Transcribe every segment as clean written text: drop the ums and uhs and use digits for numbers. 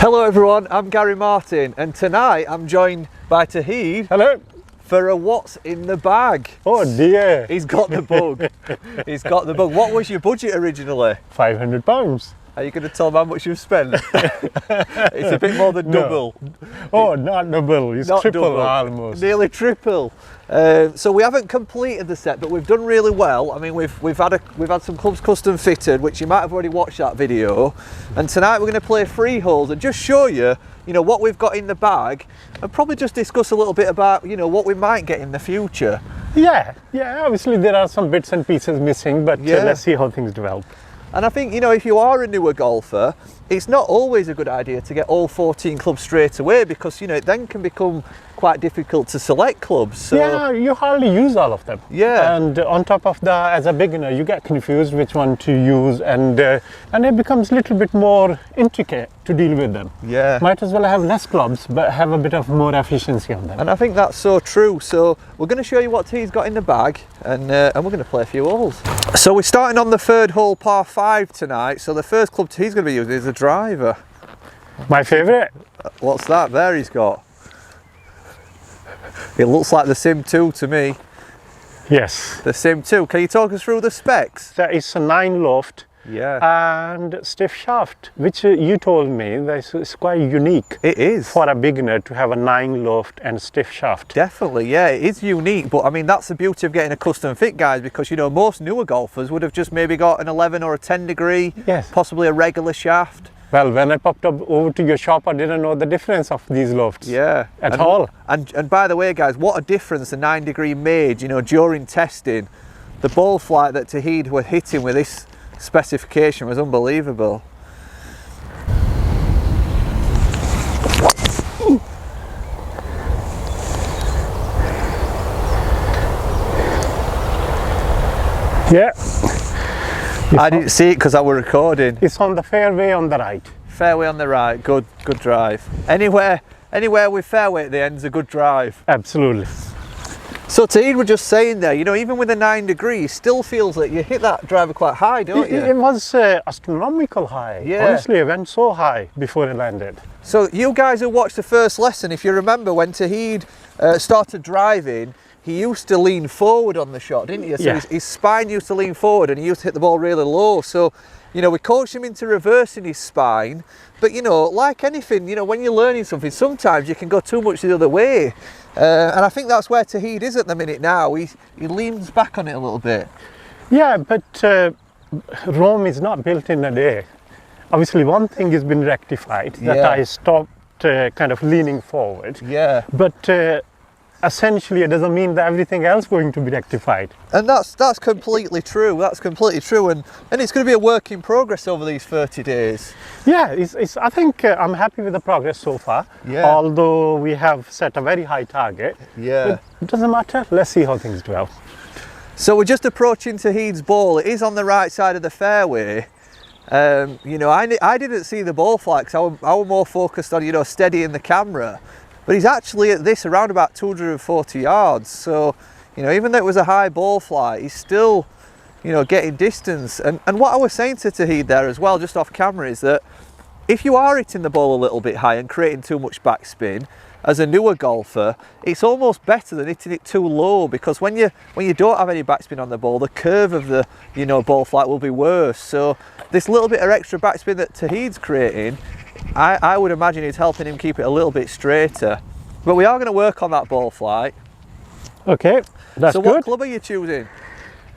Hello everyone, I'm Gary Martin and tonight I'm joined by Toheed. Hello. For a what's in the bag. Oh dear. He's got the bug. He's got the bug. What was your budget originally? £500. Are you going to tell them how much you've spent? It's a bit more than double. Oh, not double. It's Not triple double. almost. Nearly triple. So we haven't completed the set, but we've done really well. I mean, we've had some clubs custom fitted, which you might have already watched that video. And tonight we're going to play freeholds and just show you, what we've got in the bag, and probably just discuss a little bit about, what we might get in the future. Yeah. Obviously there are some bits and pieces missing, but let's see how things develop. And I think, if you are a newer golfer, it's not always a good idea to get all 14 clubs straight away because, it then can become quite difficult to select clubs. So, yeah, you hardly use all of them. Yeah. And on top of that, as a beginner, you get confused which one to use, and it becomes a little bit more intricate to deal with them. Yeah. Might as well have less clubs, but have a bit of more efficiency on them. And I think that's so true. So we're going to show you what he's got in the bag, and we're going to play a few holes. So we're starting on the third hole, par 5 tonight. So the first club he's going to be using is a driver. My favourite. What's that there he's got? It looks like the Sim 2 to me. Yes. The Sim 2. Can you talk us through the specs? That is a 9 loft. Yeah. And stiff shaft, which you told me that is quite unique. It is. For a beginner to have a 9 loft and stiff shaft. Definitely, yeah, it is unique, but I mean that's the beauty of getting a custom fit, guys, because most newer golfers would have just maybe got an 11 or a 10 degree, yes, possibly a regular shaft. Well, when I popped up over to your shop, I didn't know the difference of these lofts. Yeah. At all. And by the way, guys, what a difference the 9 degree made, during testing. The ball flight that Toheed were hitting with this specification was unbelievable. Yeah. I didn't see it because I were recording. It's on the fairway on the right. Fairway on the right, good drive. Anywhere with fairway at the end is a good drive. Absolutely. So Toheed were just saying there, even with a 9 degree, still feels like you hit that driver quite high, don't you? It was astronomical high. Yeah. Honestly, it went so high before it landed. So you guys who watched the first lesson, if you remember when Toheed started driving, he used to lean forward on the shot, didn't you? So yeah. his spine used to lean forward and he used to hit the ball really low. So, we coached him into reversing his spine. But, like anything, when you're learning something, sometimes you can go too much the other way. And I think that's where Toheed is at the minute now. He leans back on it a little bit. Yeah, but Rome is not built in a day. Obviously, one thing has been rectified, that I stopped kind of leaning forward. Yeah. But essentially, it doesn't mean that everything else is going to be rectified. And that's completely true. That's completely true. And it's going to be a work in progress over these 30 days. Yeah, I think I'm happy with the progress so far. Yeah. Although we have set a very high target. Yeah. It doesn't matter. Let's see how things develop. So we're just approaching Toheed's ball. It is on the right side of the fairway. I didn't see the ball flight because I was more focused on, steadying the camera. But he's actually at this around about 240 yards. So, even though it was a high ball flight, he's still, getting distance. And what I was saying to Toheed there as well, just off camera, is that if you are hitting the ball a little bit high and creating too much backspin, as a newer golfer, it's almost better than hitting it too low, because when you don't have any backspin on the ball, the curve of the ball flight will be worse. So this little bit of extra backspin that Toheed's creating, I would imagine is helping him keep it a little bit straighter. But we are going to work on that ball flight. Okay, that's so good. What club are you choosing?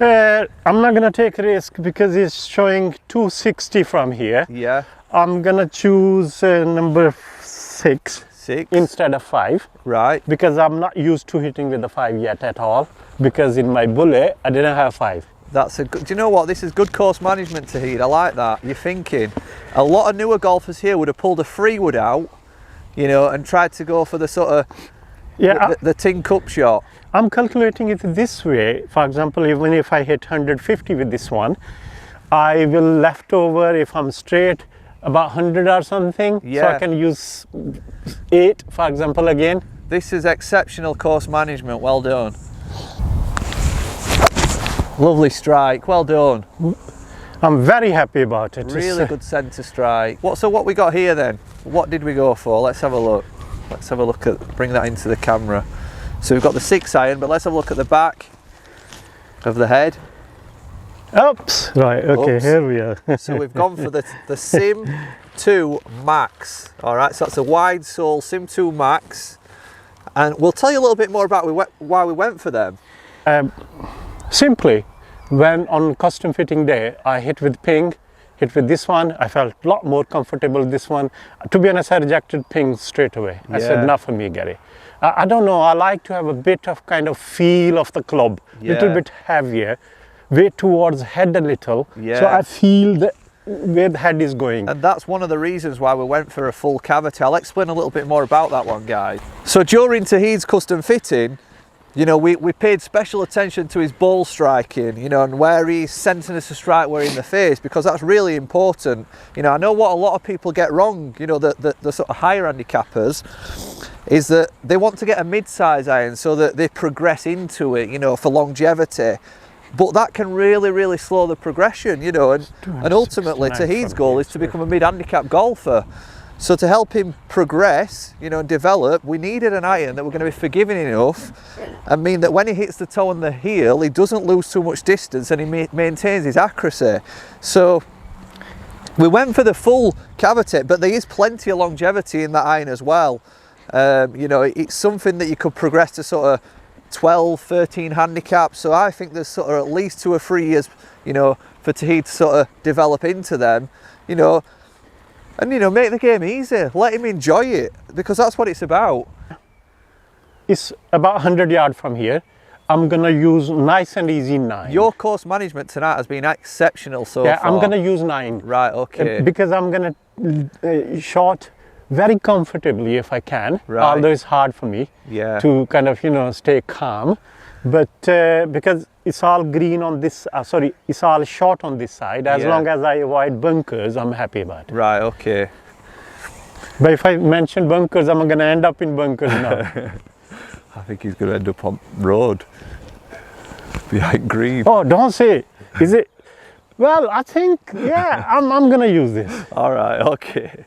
I'm not going to take a risk because it's showing 260 from here. Yeah. I'm going to choose number 6 instead of 5. Right. Because I'm not used to hitting with the 5 yet at all. Because in my bullet, I didn't have 5. That's a good, do you know what? This is good course management, Toheed. I like that. You're thinking. A lot of newer golfers here would have pulled a 3-wood out, and tried to go for the sort of the tin cup shot. I'm calculating it this way. For example, even if I hit 150 with this one, I will left over, if I'm straight, about 100 or something. Yeah. So I can use 8, for example, again. This is exceptional course management. Well done. Lovely strike. Well done. I'm very happy about it. Really good centre strike. What we got here then? What did we go for? Let's have a look. Let's have a look at, bring that into the camera. So we've got the 6 iron, but let's have a look at the back of the head. Oops, right, okay, Oops. Here we are. So we've gone for the Sim 2 Max. All right, so that's a wide sole Sim 2 Max. And we'll tell you a little bit more about why we went for them. Simply, when on custom fitting day, I hit with ping, hit with this one, I felt a lot more comfortable with this one. To be honest, I rejected ping straight away. I said, not for me, Gary. I don't know, I like to have a bit of kind of feel of the club, little bit heavier, way towards head a little, so I feel where the head is going. And that's one of the reasons why we went for a full cavity. I'll explain a little bit more about that one, guys. So during Toheed's custom fitting, you know, we paid special attention to his ball striking, you know, and where he's sending us a strike, where in the face, because that's really important. You know, I know what a lot of people get wrong, you know, the sort of higher handicappers, is that they want to get a mid-size iron so that they progress into it, you know, for longevity. But that can really, really slow the progression, you know, and ultimately Toheed's goal is to become a mid-handicap golfer. So to help him progress, you know, and develop, we needed an iron that were going to be forgiving enough and mean that when he hits the toe and the heel, he doesn't lose too much distance and he maintains his accuracy. So we went for the full cavity, but there is plenty of longevity in that iron as well. You know, it's something that you could progress to sort of 12, 13 handicap. So I think there's sort of at least 2 or 3 years, you know, for Toheed to sort of develop into them, you know, and, you know, make the game easy. Let him enjoy it, because that's what it's about. It's about 100 yards from here. I'm gonna use nice and easy 9. Your course management tonight has been exceptional so far. I'm gonna use 9. Right, okay. Because I'm gonna shot very comfortably if I can, although it's hard for me to kind of, you know, stay calm. But because it's all green on this, it's all short on this side, as long as I avoid bunkers, I'm happy about it. Right, okay. But if I mention bunkers, I'm going to end up in bunkers now. I think he's going to end up on road, behind green. Oh, don't say, is it? Well, I think, I'm going to use this. All right, okay.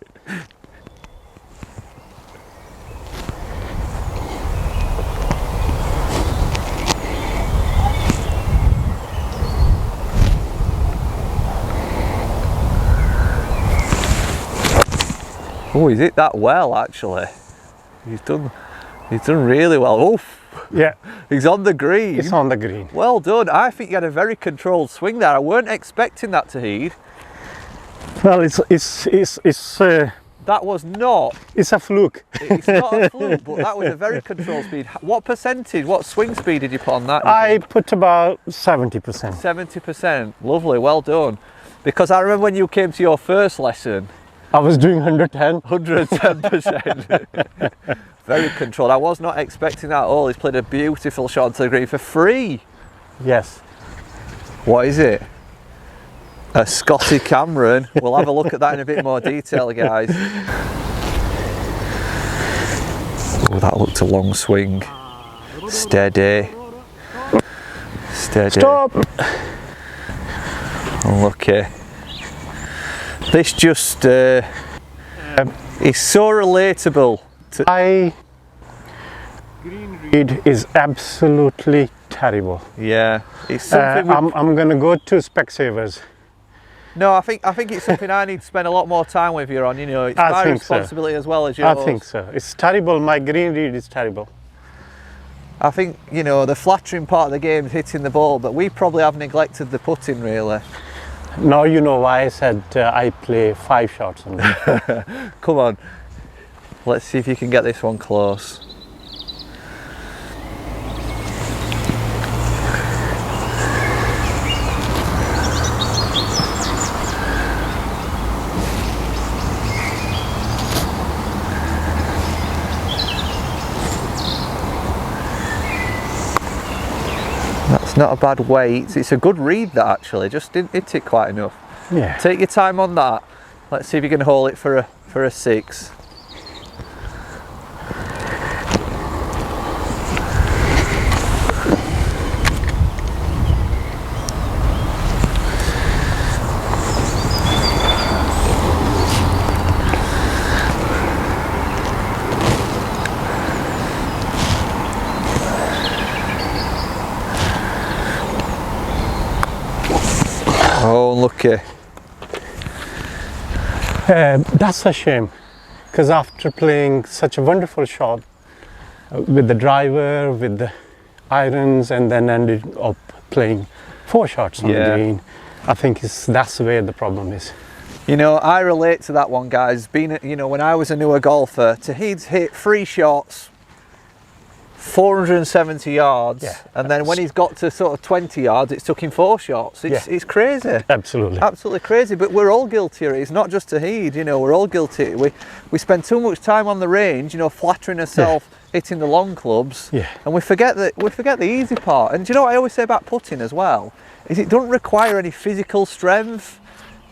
Oh, he's hit that well, actually. He's done really well. Oof. Yeah. He's on the green. It's on the green. Well done. I think you had a very controlled swing there. I weren't expecting that, Toheed. Well, that was not. It's a fluke. It's not a fluke, but that was a very controlled speed. What percentage, what swing speed did you put on that? I put about 70%. 70%. Lovely, well done. Because I remember when you came to your first lesson, I was doing 110. 110%. Very controlled. I was not expecting that at all. He's played a beautiful shot onto the green for free. Yes. What is it? A Scotty Cameron. We'll have a look at that in a bit more detail, guys. Oh, that looked a long swing. Steady. Steady. Stop! Unlucky. This just is so relatable. Green read is absolutely terrible. Yeah, it's something. I'm gonna go to Specsavers. No, I think it's something I need to spend a lot more time with you on. You know, it's my responsibility as well as yours. I think so. It's terrible. My green read is terrible. I think, you know, the flattering part of the game is hitting the ball, but we probably have neglected the putting, really. Now you know why I said I play 5 shots on it. Come on, let's see if you can get this one close. That's not a bad weight. It's a good read, that, actually. Just didn't hit it quite enough. Yeah. Take your time on that. Let's see if you can hold it for a 6. unlucky. That's a shame, because after playing such a wonderful shot with the driver, with the irons, and then ended up playing 4 shots on the green, I think that's where the problem is. You know, I relate to that one, guys. Being, you know, when I was a newer golfer, Toheed's hit 3 shots, 470 yards, and then when he's got to sort of 20 yards, it's took him 4 shots. It's crazy. Absolutely crazy. But we're all guilty of it. It's not just Toheed, you know, we're all guilty. We spend too much time on the range, you know, flattering ourselves, hitting the long clubs, and we forget the easy part. And do you know what I always say about putting as well? Is it doesn't require any physical strength.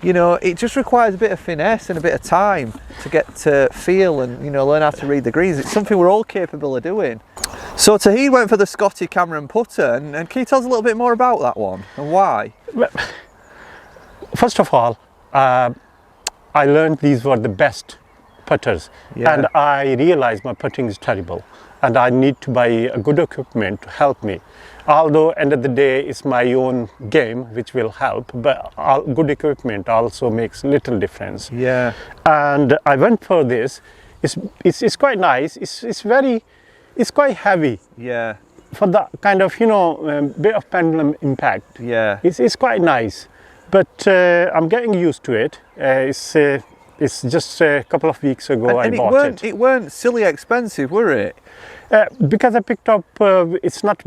You know, it just requires a bit of finesse and a bit of time to get to feel and, you know, learn how to read the greens. It's something we're all capable of doing. So Toheed went for the Scotty Cameron putter, and can you tell us a little bit more about that one and why? Well, first of all, I learned these were the best putters, and I realized my putting is terrible, and I need to buy a good equipment to help me. Although end of the day it's my own game which will help, but good equipment also makes little difference. Yeah. And I went for this. It's quite nice. It's quite heavy. Yeah. For that kind of, you know, bit of pendulum impact. Yeah. It's quite nice, but I'm getting used to it. It's just a couple of weeks ago I bought it. It weren't silly expensive, were it? Because I picked up, it's not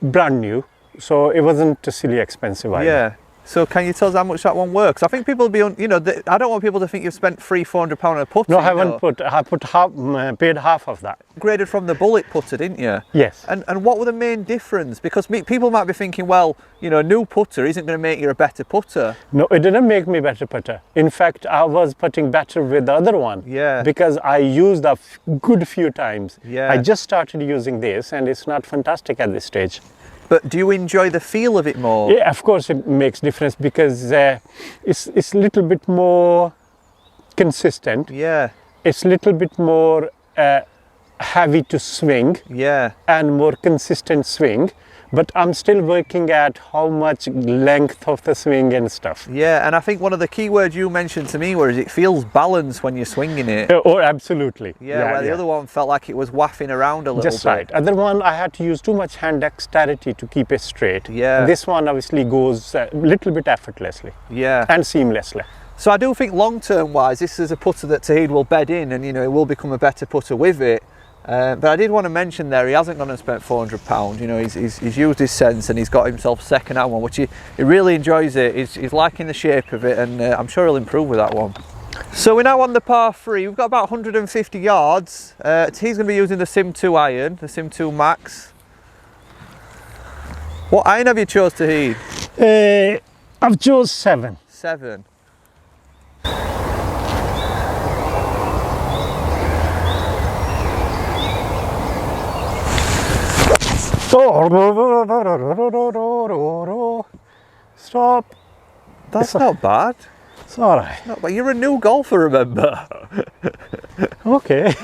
brand new, so it wasn't silly expensive either. Yeah. So can you tell us how much that one works? I think people will be, you know, I don't want people to think you've spent £300-400 on a putter. No, I haven't paid half of that. Graded from the bullet putter, didn't you? Yes. And what were the main difference? Because people might be thinking, well, you know, a new putter isn't going to make you a better putter. No, it didn't make me better putter. In fact, I was putting better with the other one. Yeah. Because I used a good few times. Yeah. I just started using this, and it's not fantastic at this stage. But do you enjoy the feel of it more? Yeah, of course it makes difference, because it's a little bit more consistent. Yeah. It's a little bit more heavy to swing. Yeah. And more consistent swing. But I'm still working at how much length of the swing and stuff. Yeah, and I think one of the key words you mentioned to me was it feels balanced when you're swinging it. Oh, absolutely. Yeah, where the other one felt like it was waffing around a little bit. Just right. Other one, I had to use too much hand dexterity to keep it straight. Yeah. This one obviously goes a little bit effortlessly. Yeah. And seamlessly. So I do think long-term wise, this is a putter that Toheed will bed in, and, you know, it will become a better putter with it. But I did want to mention there, he hasn't gone and spent £400. You know, he's used his sense, and he's got himself a second-hand one, which he really enjoys it. He's liking the shape of it, and I'm sure he'll improve with that one. So we're now on the par 3. We've got about 150 yards. He's going to be using the Sim 2 iron, the Sim 2 Max. What iron have you chose, Toheed? I've chose 7. 7. Stop. That's not bad. It's all right. But you're a new golfer, remember? Okay.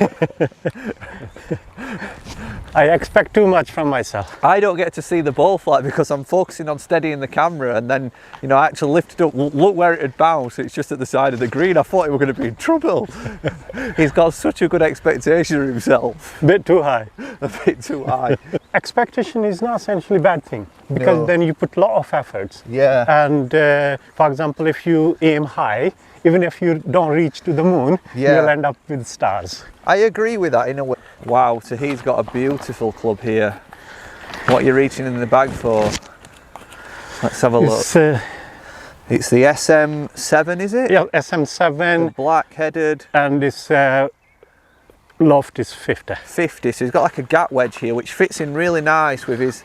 I expect too much from myself. I don't get to see the ball flight because I'm focusing on steadying the camera, and then, you know, I actually lifted up, look where it had bounced, it's just at the side of the green. I thought he were going to be in trouble. He's got such a good expectation of himself. A bit too high. A bit too high. Expectation is not essentially a bad thing, because then you put a lot of efforts. Yeah. And for example, if you aim high, even if you don't reach to the moon, you'll end up with stars. I agree with that in a way. Wow, so he's got a beautiful club here. What are you reaching in the bag for? Let's have a look. It's the SM7, is it? Yeah, SM7. Black headed. And this loft is 50. 50, so he's got like a gap wedge here, which fits in really nice with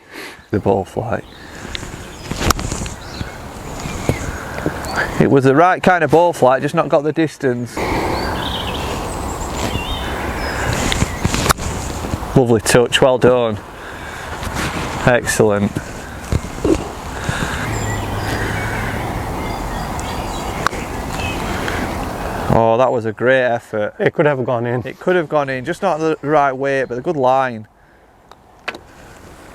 the ball flight. It was the right kind of ball flight, just not got the distance. Lovely touch, well done. Excellent. Oh, that was a great effort. It could have gone in. It could have gone in, just not the right weight, but a good line.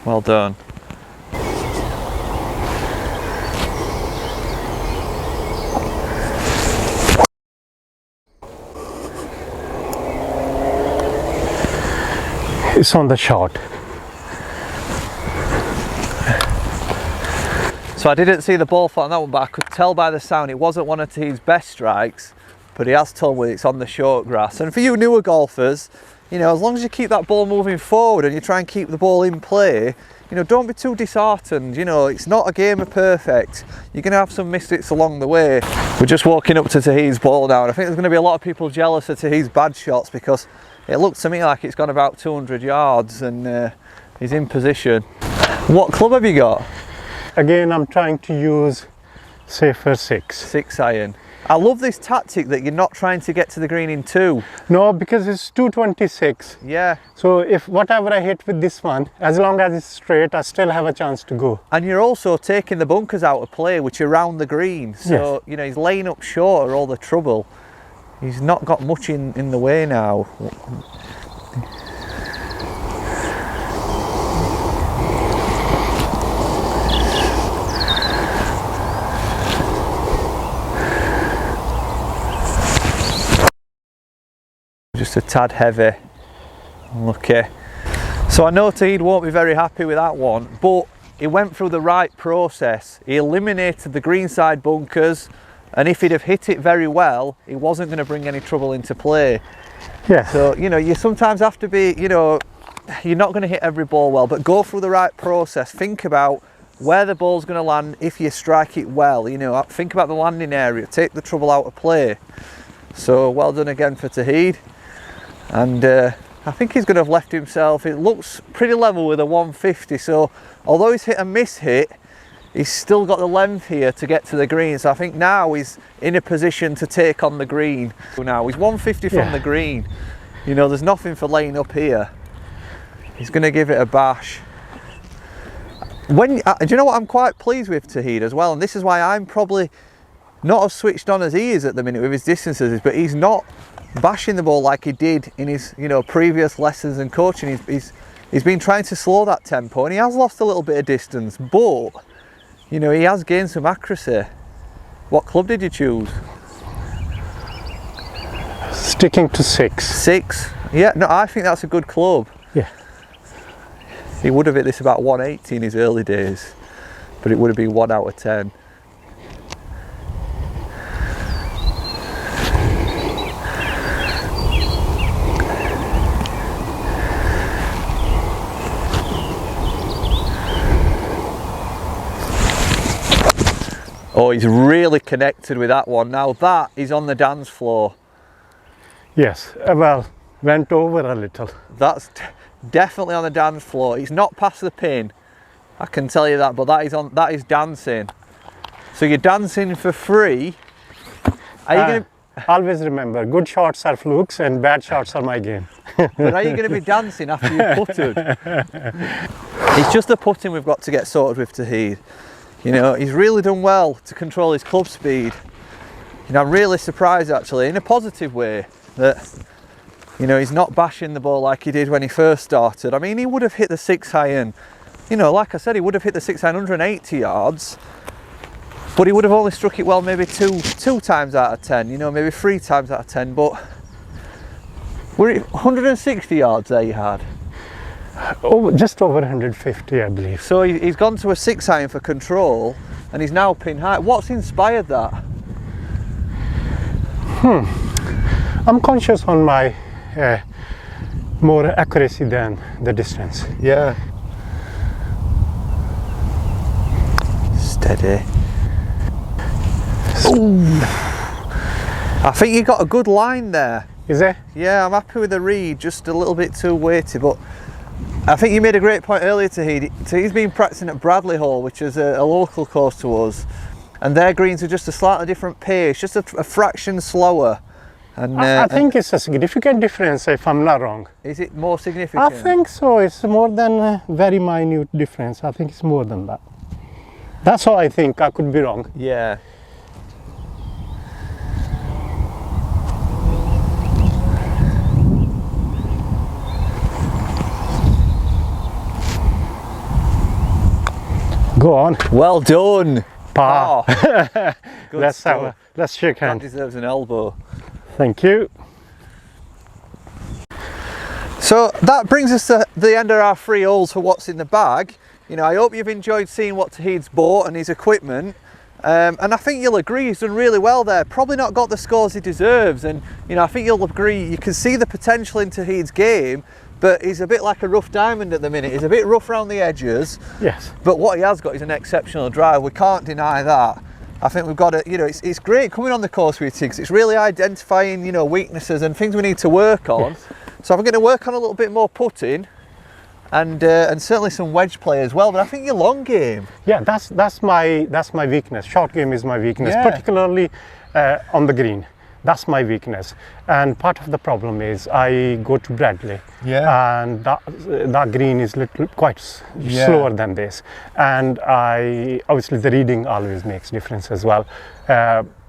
Well done. It's on the short. So I didn't see the ball flat on that one, but I could tell by the sound it wasn't one of Toheed's best strikes, but he has told me it's on the short grass. And for you newer golfers, you know, as long as you keep that ball moving forward and you try and keep the ball in play, you know, don't be too disheartened. You know, it's not a game of perfect. You're going to have some mistakes along the way. We're just walking up to Toheed's ball now, and I think there's going to be a lot of people jealous of Toheed's bad shots because it looks to me like it's gone about 200 yards and he's in position. What club have you got? Again, I'm trying to use safer 6. 6 iron. I love this tactic that you're not trying to get to the green in 2. No, because it's 226. Yeah. So if whatever I hit with this one, as long as it's straight, I still have a chance to go. And you're also taking the bunkers out of play, which are round the green. So, yes. You know, he's laying up short are all the trouble. He's not got much in the way now. Just a tad heavy. Okay. So I know Toheed won't be very happy with that one, but he went through the right process. He eliminated the greenside bunkers, and if he'd have hit it very well, he wasn't going to bring any trouble into play. Yeah. So, you know, you sometimes have to be, you know, you're not going to hit every ball well, but go through the right process. Think about where the ball's going to land if you strike it well. You know, think about the landing area, take the trouble out of play. So well done again for Toheed. And I think he's going to have left himself, it looks pretty level with a 150, so although he's hit a miss hit, he's still got the length here to get to the green. So I think now he's in a position to take on the green. Now he's 150 from the green. You know, there's nothing for laying up here. He's going to give it a bash. Do you know what I'm quite pleased with Toheed as well, and this is why I'm probably not as switched on as he is at the minute with his distances, but he's not bashing the ball like he did in his, you know, previous lessons and coaching. He's been trying to slow that tempo, and he has lost a little bit of distance, but you know, he has gained some accuracy. What club did you choose? Sticking to 6. 6? Yeah, no, I think that's a good club. Yeah. He would have hit this about 180 in his early days, but it would have been 1 out of 10. Oh, he's really connected with that one. Now that is on the dance floor. Yes, well, went over a little. That's definitely on the dance floor. He's not past the pin, I can tell you that, but that is dancing. So you're dancing for free. Are you going to... Always remember, good shots are flukes and bad shots are my game. But are you going to be dancing after you've putted? It's just the putting we've got to get sorted with Toheed. You know, he's really done well to control his club speed. You know, I'm really surprised actually, in a positive way, that, you know, he's not bashing the ball like he did when he first started. I mean, he would have hit the 6 iron, you know, like I said, he would have hit the 6 iron 180 yards, but he would have only struck it well maybe two times out of 10, you know, maybe 3 times out of 10, but were it 160 yards there you had? Oh, just over 150, I believe. So he's gone to a 6 iron for control, and he's now pin high. What's inspired that? I'm conscious on my more accuracy than the distance. Yeah. Steady. Ooh. I think you got a good line there. Is it? Yeah, I'm happy with the read, just a little bit too weighty, but I think you made a great point earlier, Toheed. He's been practicing at Bradley Hall, which is a local course to us, and their greens are just a slightly different pace, just a fraction slower. And I think it's a significant difference, if I'm not wrong. Is it more significant? I think so. It's more than a very minute difference. I think it's more than that. That's all I think. I could be wrong. Yeah. Go on. Well done. Pa. Good let's stuff. let's shake hands. That deserves an elbow. Thank you. So that brings us to the end of our 3 holes for what's in the bag. You know, I hope you've enjoyed seeing what Toheed's bought and his equipment. And I think you'll agree he's done really well there. Probably not got the scores he deserves. And, you know, I think you'll agree you can see the potential in Toheed's game, but he's a bit like a rough diamond at the minute. He's a bit rough around the edges. Yes. But what he has got is an exceptional drive. We can't deny that. I think we've got to, you know, it's great coming on the course with you, because it's really identifying, you know, weaknesses and things we need to work on. Yes. So I'm going to work on a little bit more putting and certainly some wedge play as well. But I think your long game. Yeah, that's my weakness. Short game is my weakness, Yeah. particularly on the green. That's my weakness. And part of the problem is I go to Bradley, and that green is quite slower than this. And obviously the reading always makes difference as well.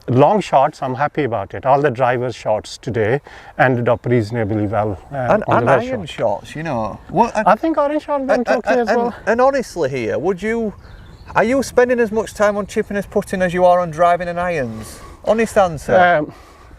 Long shots, I'm happy about it. All the driver's shots today ended up reasonably well. And on the iron shots, you know. I think iron shot went okay as well. And honestly here, are you spending as much time on chipping as putting as you are on driving and irons? Honest answer.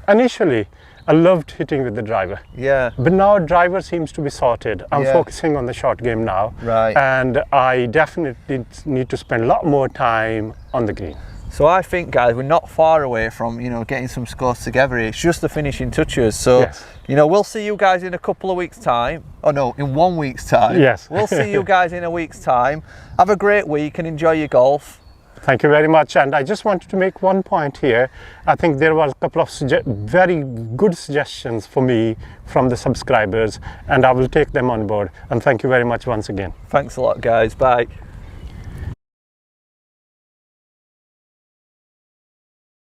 Initially, I loved hitting with the driver. Yeah. But now driver seems to be sorted. I'm focusing on the short game now. Right. And I definitely need to spend a lot more time on the green. So I think, guys, we're not far away from, you know, getting some scores together. It's just the finishing touches. So, you know, we'll see you guys in a couple of weeks' time. Oh no, in 1 week's time. Yes. We'll see you guys in a week's time. Have a great week and enjoy your golf. Thank you very much. And I just wanted to make one point here. I think there was a couple of very good suggestions for me from the subscribers, and I will take them on board. And thank you very much once again. Thanks a lot, guys. Bye.